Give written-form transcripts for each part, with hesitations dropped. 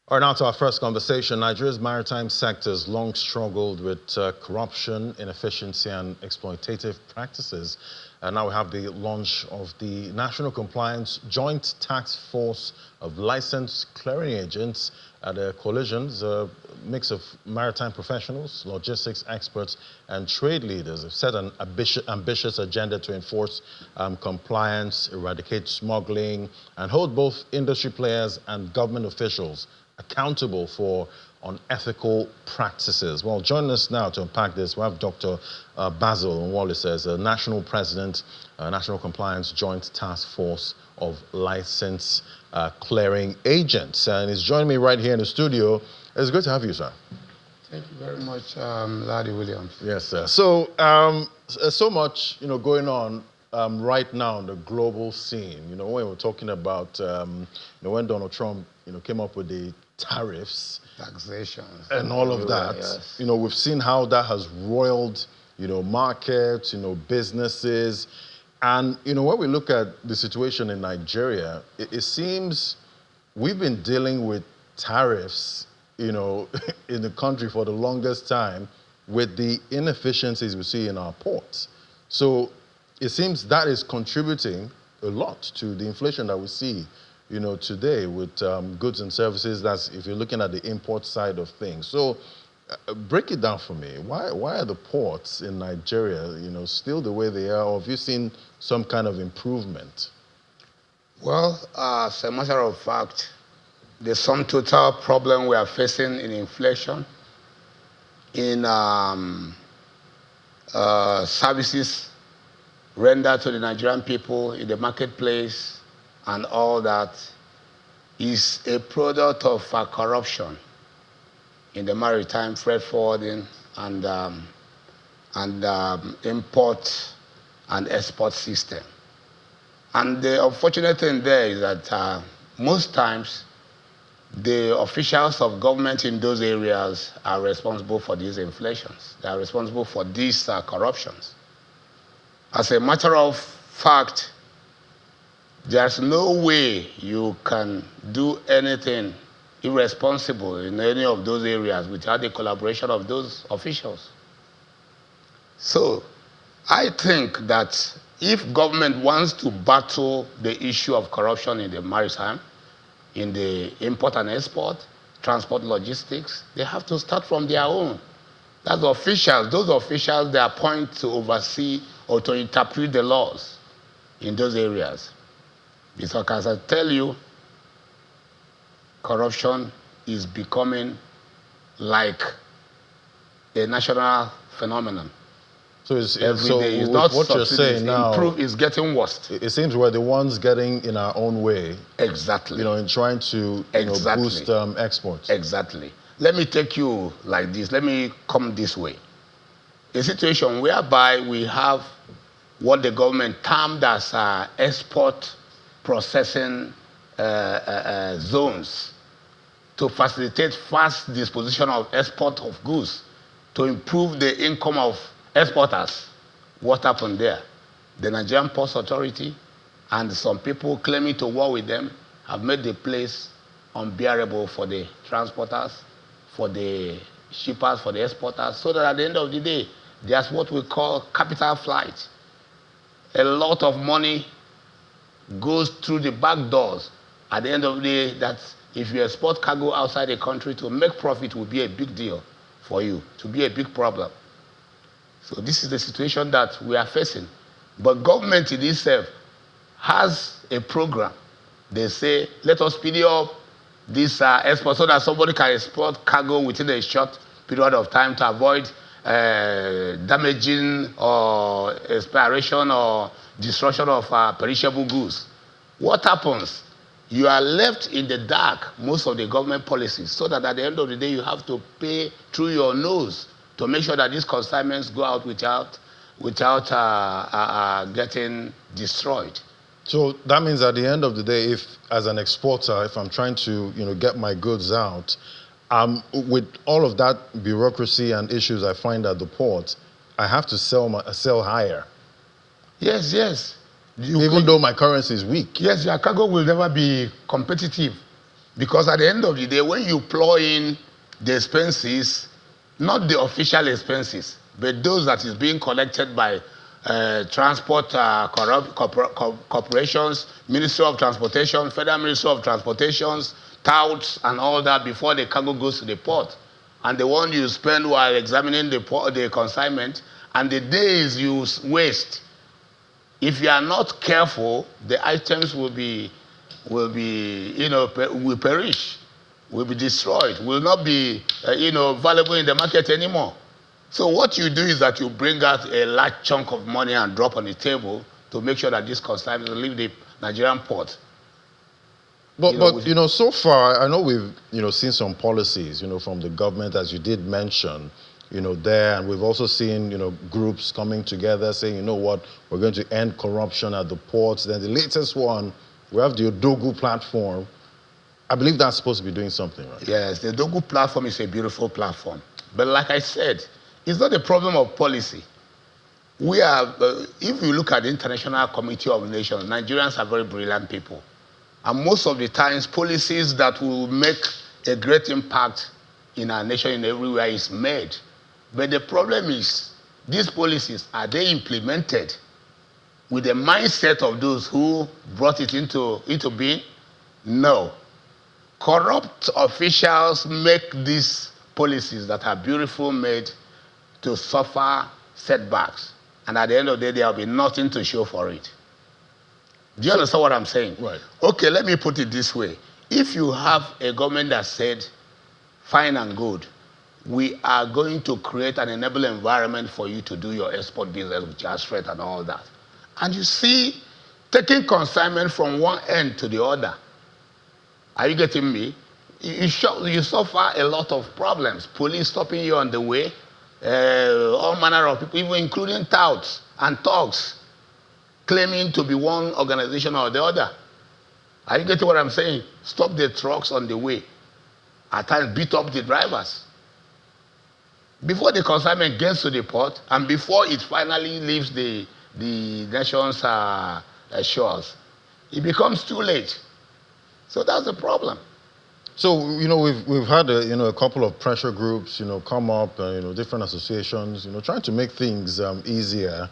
All right, now to our first conversation. Nigeria's maritime sector has long struggled with corruption, inefficiency, and exploitative practices. And now we have the launch of the National Compliance Joint Task Force of Licensed Clearing Agents. The coalition is a mix of maritime professionals, logistics experts, and trade leaders. They've set an ambitious agenda to enforce compliance, eradicate smuggling, and hold both industry players and government officials accountable for unethical practices. Well, joining us now to unpack this, we have Dr. Basil Wallace as a National President, National Compliance Joint Task Force of License Clearing Agents. And he's joining me right here in the studio. It's good to have you, sir. Thank you very much, Larry Williams. Yes, sir. So, so much, going on right now on the global scene. When we're talking about, when Donald Trump, came up with the tariffs, taxation, and all of that. Yes. We've seen how that has roiled, markets, businesses. And, when we look at the situation in Nigeria, it seems we've been dealing with tariffs, in the country for the longest time with the inefficiencies we see in our ports. So it seems that is contributing a lot to the inflation that we see today with goods and services. That's if you're looking at the import side of things. So break it down for me. Why are the ports in Nigeria, still the way they are? Or have you seen some kind of improvement? Well, as a matter of fact, the sum total problem we are facing in inflation, in services rendered to the Nigerian people in the marketplace, and all that is a product of corruption in the maritime freight forwarding and import and export system. And the unfortunate thing there is that most times the officials of government in those areas are responsible for these inflations. They are responsible for these corruptions. As a matter of fact, there's no way you can do anything irresponsible in any of those areas without the collaboration of those officials. So I think that if government wants to battle the issue of corruption in the maritime, in the import and export, transport logistics, they have to start from their own. That's officials. Those officials, they are appointed to oversee or to interpret the laws in those areas. Because as I tell you, corruption is becoming like a national phenomenon. So every day is not what you're saying now, it's getting worse. It seems we're the ones getting in our own way. Exactly. In trying to boost exports. Exactly. Let me take you like this. Let me come this way. A situation whereby we have what the government termed as export processing zones to facilitate fast disposition of export of goods, to improve the income of exporters. What happened there? The Nigerian Ports Authority and some people claiming to war with them have made the place unbearable for the transporters, for the shippers, for the exporters, so that at the end of the day, there's what we call capital flight. A lot of money goes through the back doors. At the end of the day, that if you export cargo outside the country, to make profit will be a big deal for you, to be a big problem. So this is the situation that we are facing. But government in itself has a program. They say, let us speed up this export so that somebody can export cargo within a short period of time to avoid damaging or expiration or destruction of perishable goods. What happens? You are left in the dark, most of the government policies, so that at the end of the day, you have to pay through your nose to make sure that these consignments go out without getting destroyed. So that means at the end of the day, if as an exporter, if I'm trying to get my goods out, with all of that bureaucracy and issues I find at the port, I have to sell higher. Yes, yes. Even though my currency is weak. Yes, your cargo will never be competitive Because at the end of the day, when you plow in the expenses, not the official expenses, but those that is being collected by transport corporations, Ministry of Transportation, Federal Ministry of Transportations, touts and all that before the cargo goes to the port. And the one you spend while examining the consignment, and the days you waste. If you are not careful, the items will perish, will be destroyed, will not be, valuable in the market anymore. So what you do is that you bring out a large chunk of money and drop on the table to make sure that this consignment will leave the Nigerian port. But so far, I know we've, seen some policies, from the government, as you did mention, there, and we've also seen, groups coming together saying, you know what, we're going to end corruption at the ports. Then the latest one, we have the Odogu platform. I believe that's supposed to be doing something, right? Yes, the Odogu platform is a beautiful platform. But like I said, it's not a problem of policy. We are, if you look at the International Committee of Nations, Nigerians are very brilliant people. And most of the times, policies that will make a great impact in our nation in everywhere is made. But the problem is, these policies, are they implemented with the mindset of those who brought it into being? No. Corrupt officials make these policies that are beautiful made to suffer setbacks. And at the end of the day, there will be nothing to show for it. Do you understand what I'm saying? Right. Okay, let me put it this way. If you have a government that said, fine and good, we are going to create an enable environment for you to do your export business with just rate and all that. And you see, taking consignment from one end to the other, are you getting me? You suffer a lot of problems. Police stopping you on the way, all manner of people, even including touts and thugs, claiming to be one organization or the other. Are you getting what I'm saying? Stop the trucks on the way. At times beat up the drivers. Before the consignment gets to the port and before it finally leaves the nation's shores, it becomes too late. So that's the problem. So, we've had a couple of pressure groups, come up, different associations, trying to make things easier.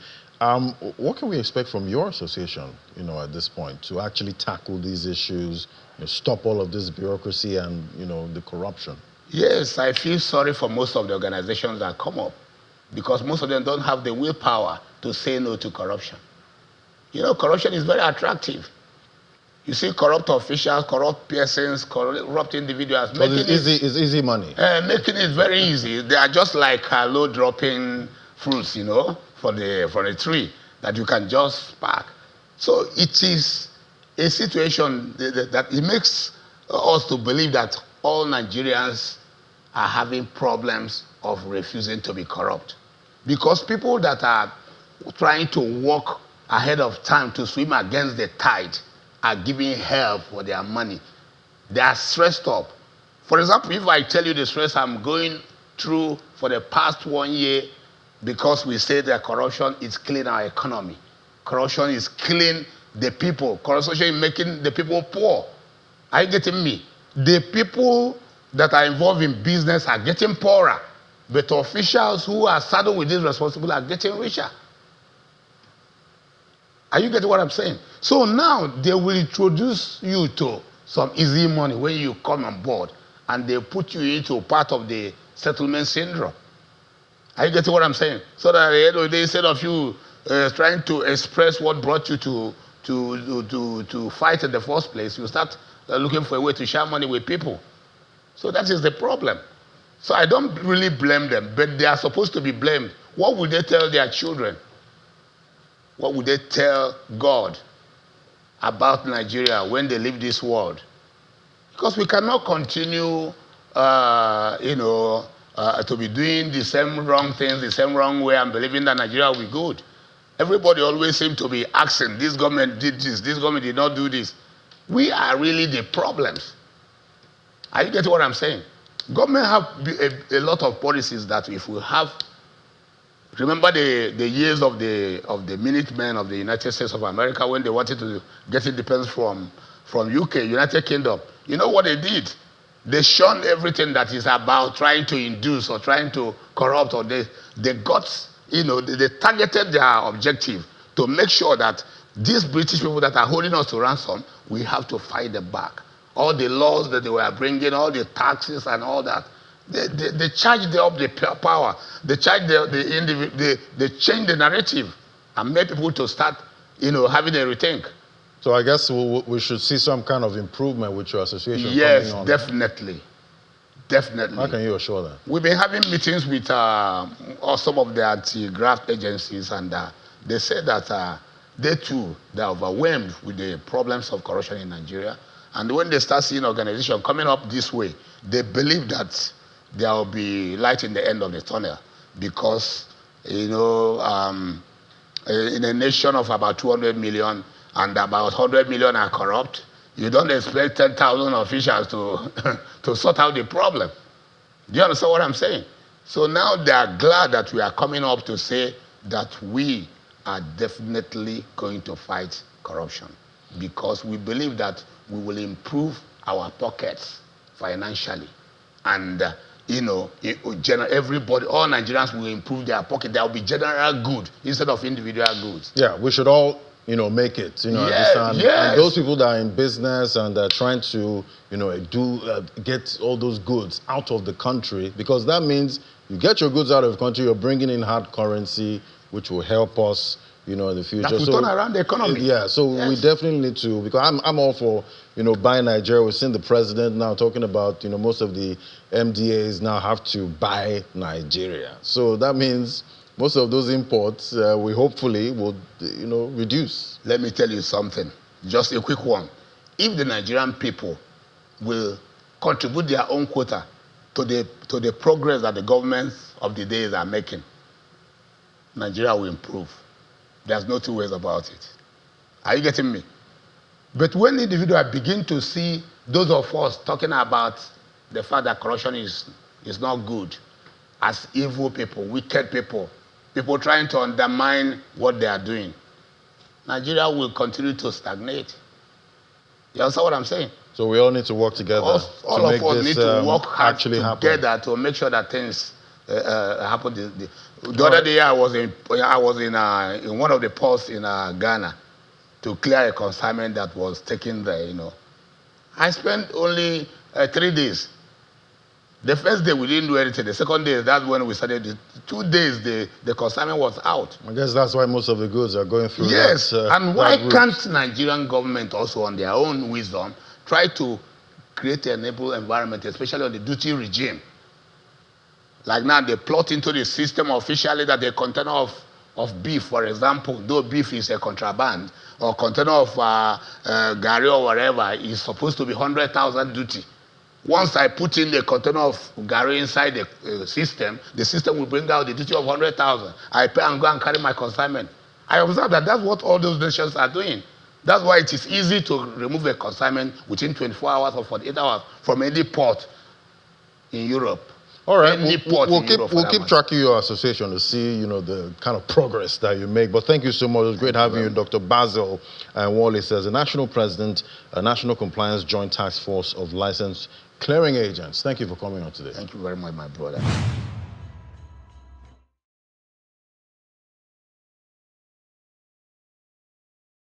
What can we expect from your association, at this point, to actually tackle these issues, stop all of this bureaucracy and, the corruption? Yes, I feel sorry for most of the organizations that come up because most of them don't have the willpower to say no to corruption. Corruption is very attractive. You see corrupt officials, corrupt persons, corrupt individuals. It's easy money. Making it very easy. They are just like low-dropping fruits, from the tree that you can just spark. So it is a situation that it makes us to believe that all Nigerians are having problems of refusing to be corrupt. Because people that are trying to walk ahead of time to swim against the tide are giving hell for their money. They are stressed up. For example, if I tell you the stress I'm going through for the past 1 year because we say that corruption is killing our economy. Corruption is killing the people. Corruption is making the people poor. Are you getting me? The people that are involved in business are getting poorer, but officials who are saddled with this responsibility are getting richer. Are you getting what I'm saying? So now they will introduce you to some easy money when you come on board, and they put you into part of the settlement syndrome. Are you getting what I'm saying? So that at the end of the day, instead of you trying to express what brought you to fight in the first place, you start looking for a way to share money with people. So that is the problem. So I don't really blame them, but they are supposed to be blamed. What would they tell their children? What would they tell God about Nigeria when they leave this world? Because we cannot continue, to be doing the same wrong things, the same wrong way, and believing that Nigeria will be good. Everybody always seems to be asking, this government did this government did not do this. We are really the problems. Are you getting what I'm saying? Government have a lot of policies that if we have. Remember the years of the Minutemen of the United States of America when they wanted to get independence from UK, United Kingdom. You know what they did? They shunned everything that is about trying to induce or trying to corrupt, or they got, they targeted their objective to make sure that these British people that are holding us to ransom, we have to fight them back. All the laws that they were bringing, all the taxes and all that, they charged up the power. They charged they changed the narrative and made people to start, having a rethink. So I guess we should see some kind of improvement with your association. Yes, coming on. Definitely. Definitely. How can you assure that? We've been having meetings with some of the anti-graft agencies, and they said that they too, they're overwhelmed with the problems of corruption in Nigeria. And when they start seeing organizations coming up this way, they believe that there will be light in the end of the tunnel, because, in a nation of about 200 million, and about 100 million are corrupt, you don't expect 10,000 officials to sort out the problem. Do you understand what I'm saying? So now they are glad that we are coming up to say that we are definitely going to fight corruption, because we believe that we will improve our pockets financially. And, everybody, all Nigerians will improve their pocket. There will be general good instead of individual goods. Yeah, we should all make it, Yes. And those people that are in business and are trying to, get all those goods out of the country, because that means you get your goods out of the country, you're bringing in hard currency, which will help us, in the future. That will turn around the economy. Yeah, so yes. We definitely need to, because I'm all for, buy Nigeria. We've seen the president now talking about, most of the MDAs now have to buy Nigeria. So that means most of those imports, we hopefully will, reduce. Let me tell you something, just a quick one. If the Nigerian people will contribute their own quota to the progress that the governments of the days are making, Nigeria will improve. There's no two ways about it. Are you getting me? But when individuals begin to see those of us talking about the fact that corruption is not good, as evil people, wicked people trying to undermine what they are doing, Nigeria will continue to stagnate. You understand what I'm saying? So we all need to work together. All of us need to work hard together to make sure that things happen. The other day I was in one of the ports in Ghana to clear a consignment that was taken there. I spent only 3 days. The first day we didn't do anything. The second day, that's when we started. The 2 days, the consignment was out. I guess that's why most of the goods are going through. Yes, and why that can't Nigerian government also, on their own wisdom, try to create an enable environment, especially on the duty regime? Like now, they plot into the system officially that a container of beef, for example, though beef is a contraband, or container of gari or whatever, is supposed to be 100,000 duty. Once I put in the container of gari inside the system will bring out the duty of 100,000. I pay and go and carry my consignment. I observe that that's what all those nations are doing. That's why it is easy to remove a consignment within 24 hours or 48 hours from any port in Europe. All right, we'll keep tracking your association to see, the kind of progress that you make. But thank you so much. It was great having you, Dr. Basil Wallace, as the National President, National Compliance Joint Task Force of Licensed Clearing Agents. Thank you for coming on today. Thank you very much, my brother.